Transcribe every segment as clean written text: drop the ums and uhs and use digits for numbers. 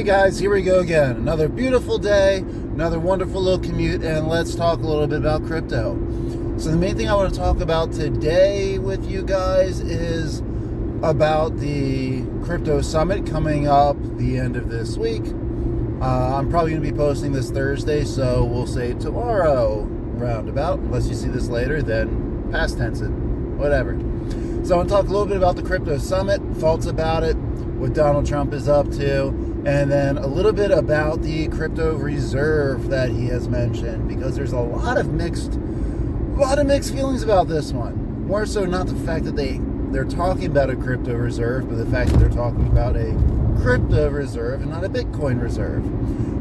Hey guys, here we go again. Another beautiful day, another wonderful little commute, and let's talk a little bit about crypto. So the main thing I want to talk about today with you guys is about the crypto summit coming up the end of this week. I'm probably going to be posting this Thursday, so we'll say tomorrow roundabout. Unless you see this later, then past tense it, whatever. So I want to talk a little bit about the crypto summit, thoughts about it, what Donald Trump is up to, and then a little bit about the crypto reserve that he has mentioned, because there's a lot of mixed feelings about this one. More so not the fact that they're talking about a crypto reserve, but the fact that they're talking about a crypto reserve and not a Bitcoin reserve.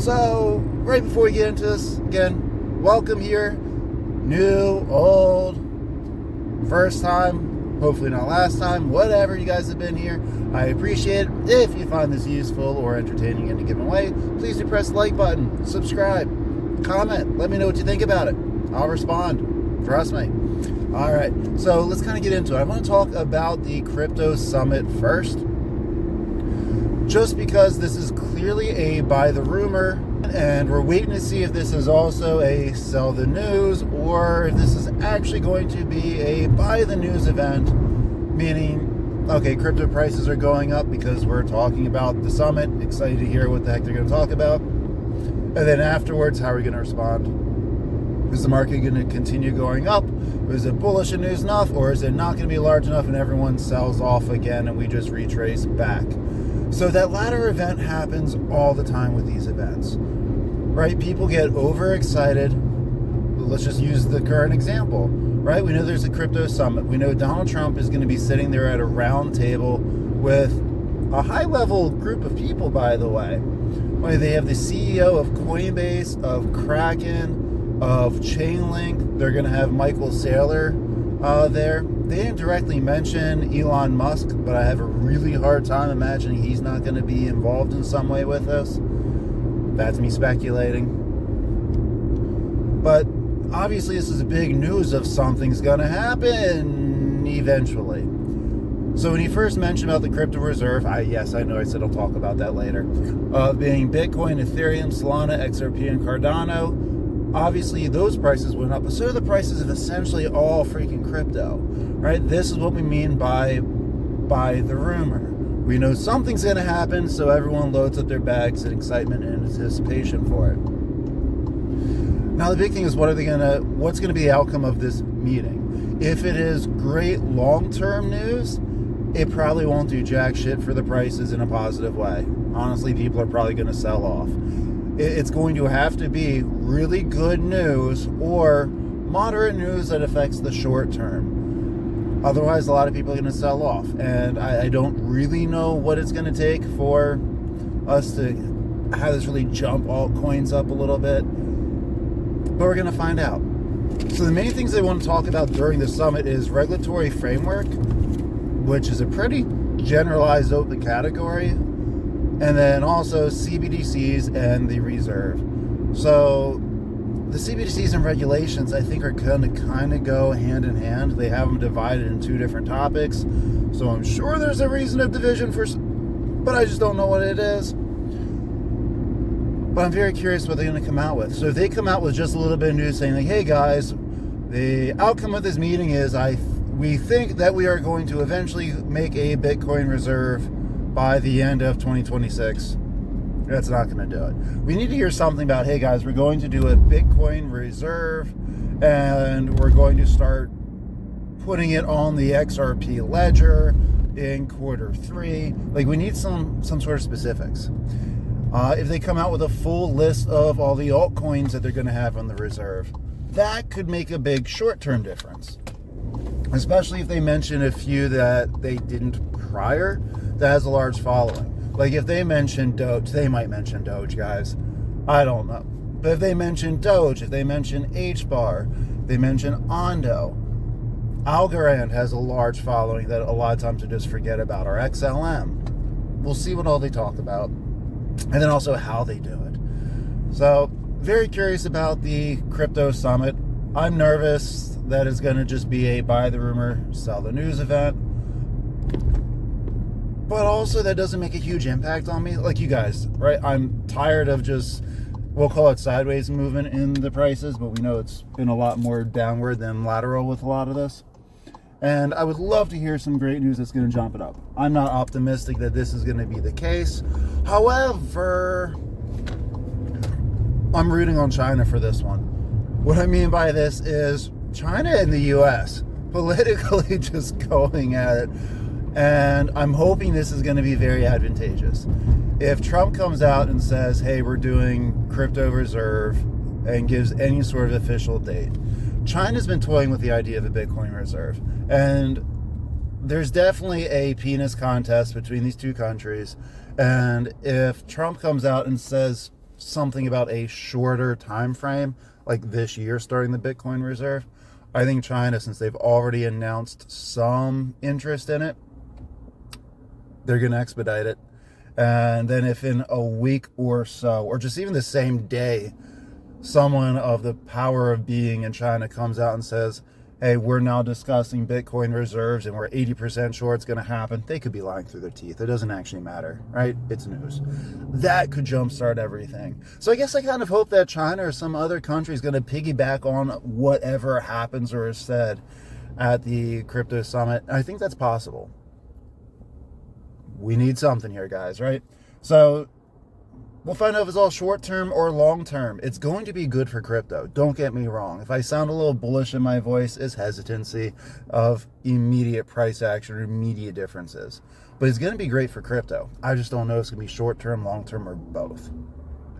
So right before we get into this, again, welcome here, new, old, first time, hopefully not last time, whatever you guys have been here. I appreciate it. If you find this useful or entertaining in a given way, please do press the like button, subscribe, comment, let me know what you think about it. I'll respond. Trust me. All right, so let's kind of get into it. I want to talk about the crypto summit first, just because this is clearly a buy the rumor, and we're waiting to see if this is also a sell the news, or if this is actually going to be a buy the news event, meaning, okay, crypto prices are going up because we're talking about the summit, excited to hear what the heck they're going to talk about, and then afterwards, how are we going to respond? Is the market going to continue going up? Is it bullish news enough, or is it not going to be large enough and everyone sells off again and we just retrace back? So that latter event happens all the time with these events, right? People get overexcited. Let's just use the current example, right? We know there's a crypto summit. We know Donald Trump is going to be sitting there at a round table with a high-level group of people, by the way. They have the CEO of Coinbase, of Kraken, of Chainlink. They're going to have Michael Saylor there. They didn't directly mention Elon Musk, but I have a really hard time imagining he's not going to be involved in some way with this. That's me speculating. But obviously this is a big news of something's going to happen eventually. So when he first mentioned about the crypto reserve, I know I said I'll talk about that later, being Bitcoin, Ethereum, Solana, XRP, and Cardano, obviously those prices went up, but so are the prices of essentially all freaking crypto, right? This is what we mean by the rumor. We know something's going to happen, so everyone loads up their bags in excitement and anticipation for it. Now the big thing is, what's going to be the outcome of this meeting? If it is great long-term news, it probably won't do jack shit for the prices in a positive way. Honestly, people are probably going to sell off. It's going to have to be really good news or moderate news that affects the short term. Otherwise, a lot of people are going to sell off. And I don't really know what it's going to take for us to have this really jump altcoins up a little bit. But we're going to find out. So the main things they want to talk about during the summit is regulatory framework, which is a pretty generalized open category. And then also CBDCs and the reserve. So the CBDCs and regulations, I think, are going to kind of go hand in hand. They have them divided in two different topics. So I'm sure there's a reason of division but I just don't know what it is. But I'm very curious what they're going to come out with. So if they come out with just a little bit of news saying, like, hey guys, the outcome of this meeting is we think that we are going to eventually make a Bitcoin reserve by the end of 2026. That's not going to do it. We need to hear something about, hey guys, we're going to do a Bitcoin reserve and we're going to start putting it on the XRP ledger in Q3. Like, we need some sort of specifics. If they come out with a full list of all the altcoins that they're going to have on the reserve, that could make a big short-term difference. Especially if they mention a few that they didn't prior that has a large following. Like if they mention Doge, they might mention Doge, guys. I don't know. But if they mention Doge, if they mention HBAR, they mention Ondo, Algorand has a large following that a lot of times they just forget about, or XLM. We'll see what all they talk about. And then also how they do it. So, very curious about the crypto summit. I'm nervous that it's going to just be a buy the rumor, sell the news event. but also that doesn't make a huge impact on me. Like you guys, right? I'm tired of just, we'll call it sideways movement in the prices, but we know it's been a lot more downward than lateral with a lot of this. And I would love to hear some great news that's going to jump it up. I'm not optimistic that this is going to be the case. However, I'm rooting on China for this one. What I mean by this is China and the US politically just going at it. And I'm hoping this is going to be very advantageous. If Trump comes out and says, hey, we're doing crypto reserve and gives any sort of official date, China's been toying with the idea of a Bitcoin reserve. And there's definitely a penis contest between these two countries. And if Trump comes out and says something about a shorter time frame, like this year starting the Bitcoin reserve, I think China, since they've already announced some interest in it, they're going to expedite it. And then if in a week or so, or just even the same day, someone of the power of being in China comes out and says, hey, we're now discussing Bitcoin reserves and we're 80% sure it's going to happen, they could be lying through their teeth. It doesn't actually matter, right? It's news. That could jumpstart everything. So I guess I kind of hope that China or some other country is going to piggyback on whatever happens or is said at the crypto summit. I think that's possible. We need something here, guys, right? So we'll find out if it's all short-term or long-term. It's going to be good for crypto. Don't get me wrong. If I sound a little bullish in my voice, it's hesitancy of immediate price action or immediate differences. But it's going to be great for crypto. I just don't know if it's going to be short-term, long-term, or both.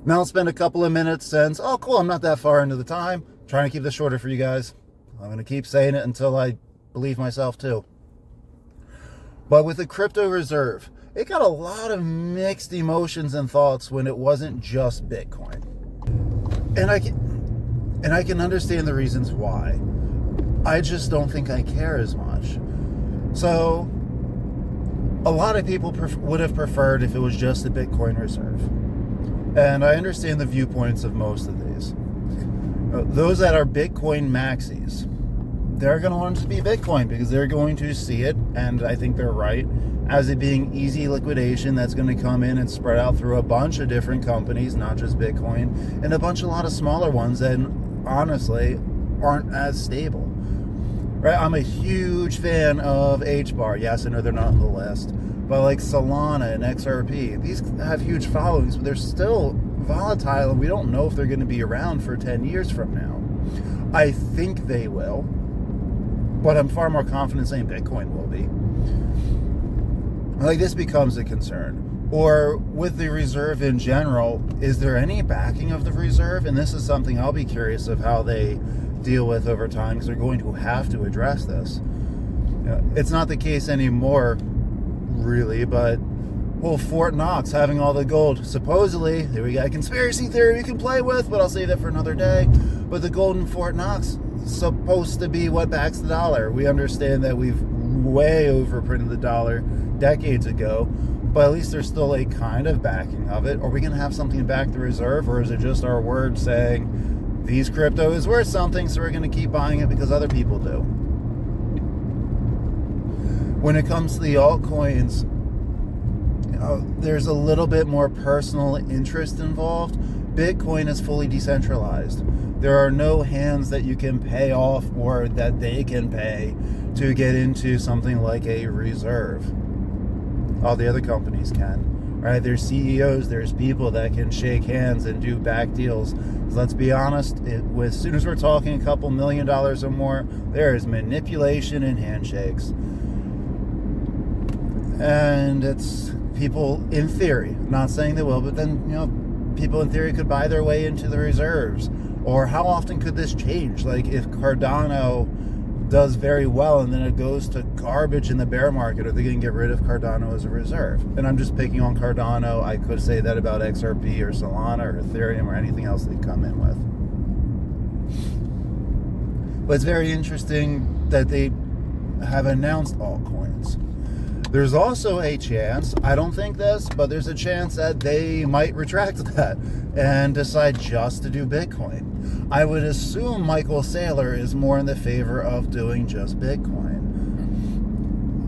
Now I'll spend a couple of minutes since, oh, cool, I'm not that far into the time. I'm trying to keep this shorter for you guys. I'm going to keep saying it until I believe myself, too. But with the crypto reserve, it got a lot of mixed emotions and thoughts when it wasn't just Bitcoin. And I can understand the reasons why. I just don't think I care as much. So a lot of people would have preferred if it was just the Bitcoin reserve. And I understand the viewpoints of most of these. Those that are Bitcoin maxis, they're going to want it to be Bitcoin because they're going to see it, and I think they're right, as it being easy liquidation that's going to come in and spread out through a bunch of different companies, not just Bitcoin, and a lot of smaller ones that honestly aren't as stable. Right? I'm a huge fan of HBAR. Yes, I know they're not on the list, but like Solana and XRP, these have huge followings, but they're still volatile, and we don't know if they're going to be around for 10 years from now. I think they will, but I'm far more confident saying Bitcoin will be. Like, this becomes a concern. Or with the reserve in general, is there any backing of the reserve? And this is something I'll be curious of how they deal with over time, because they're going to have to address this. It's not the case anymore, really, but well, Fort Knox having all the gold. Supposedly, there we got a conspiracy theory we can play with, but I'll save that for another day. But the gold in Fort Knox is supposed to be what backs the dollar. We understand that we've way overprinted the dollar decades ago, but at least there's still a kind of backing of it. Are we going to have something to back the reserve, or is it just our word saying these crypto is worth something, so we're going to keep buying it because other people do? When it comes to the altcoins, there's a little bit more personal interest involved. Bitcoin is fully decentralized. There are no hands that you can pay off or that they can pay to get into something like a reserve. All the other companies can, right? There's CEOs, there's people that can shake hands and do back deals. So let's be honest, as soon as we're talking a couple $1 million or more, there is manipulation in handshakes. And it's people in theory, not saying they will, but then, people in theory could buy their way into the reserves. Or how often could this change? Like if Cardano does very well and then it goes to garbage in the bear market, are they going to get rid of Cardano as a reserve? And I'm just picking on Cardano. I could say that about XRP or Solana or Ethereum or anything else they come in with. But it's very interesting that they have announced altcoins. There's also a chance, I don't think this, but there's a chance that they might retract that and decide just to do Bitcoin. I would assume Michael Saylor is more in the favor of doing just Bitcoin.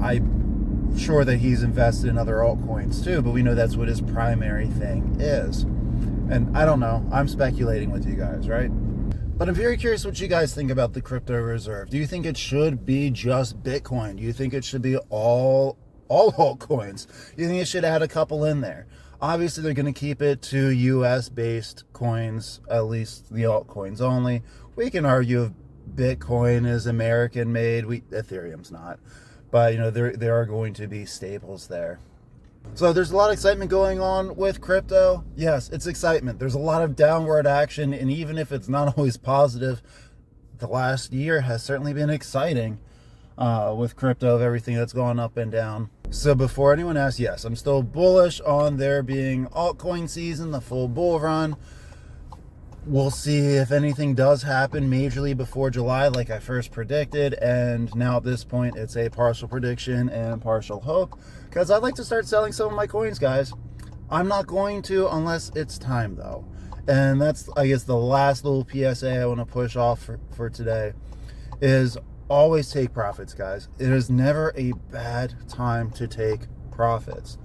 I sure that he's invested in other altcoins too, but we know that's what his primary thing is. And I don't know, I'm speculating with you guys, right? But I'm very curious what you guys think about the crypto reserve. Do you think it should be just Bitcoin? Do you think it should be all altcoins? Do you think it should add a couple in there? Obviously, they're going to keep it to US-based coins, at least the altcoins only. We can argue if Bitcoin is American-made. Ethereum's not. But, you know, there are going to be staples there. So there's a lot of excitement going on with crypto. Yes, it's excitement. There's a lot of downward action, and even if it's not always positive, the last year has certainly been exciting with crypto, of everything that's gone up and down. So before anyone asks, yes, I'm still bullish on there being altcoin season, the full bull run. We'll see if anything does happen majorly before July, like I first predicted. And now at this point, it's a partial prediction and partial hope, because I'd like to start selling some of my coins, guys. I'm not going to unless it's time, though. And that's, I guess, the last little PSA I want to push off for today is always take profits, guys. It is never a bad time to take profits.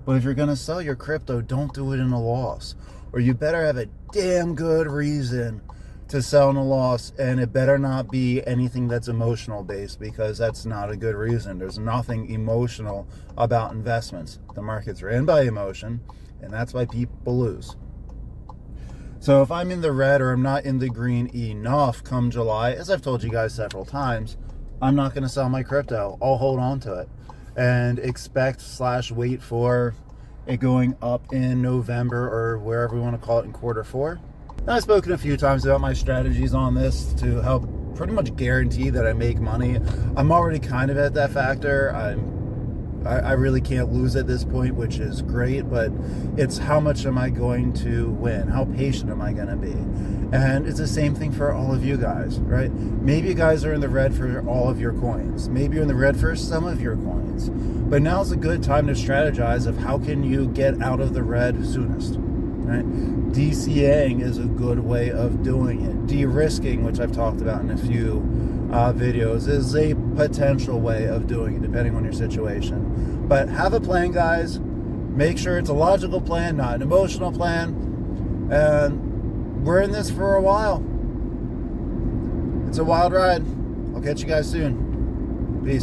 But if you're going to sell your crypto, don't do it in a loss. Or you better have a damn good reason to sell in a loss, and it better not be anything that's emotional based, because that's not a good reason. There's nothing emotional about investments. The markets are in by emotion, and that's why people lose. So if I'm in the red or I'm not in the green enough come July, as I've told you guys several times, I'm not going to sell my crypto. I'll hold on to it and expect/wait for it going up in November, or wherever we want to call it, in quarter 4. Now, I've spoken a few times about my strategies on this to help pretty much guarantee that I make money. I'm already kind of at that factor. I really can't lose at this point, which is great, but it's how much am I going to win? How patient am I going to be? And it's the same thing for all of you guys, right? Maybe you guys are in the red for all of your coins. Maybe you're in the red for some of your coins. But now's a good time to strategize of how can you get out of the red soonest, right? DCAing is a good way of doing it. De-risking, which I've talked about in a few videos, is a potential way of doing it, depending on your situation. But have a plan, guys. Make sure it's a logical plan, not an emotional plan. And we're in this for a while. It's a wild ride. I'll catch you guys soon. Peace.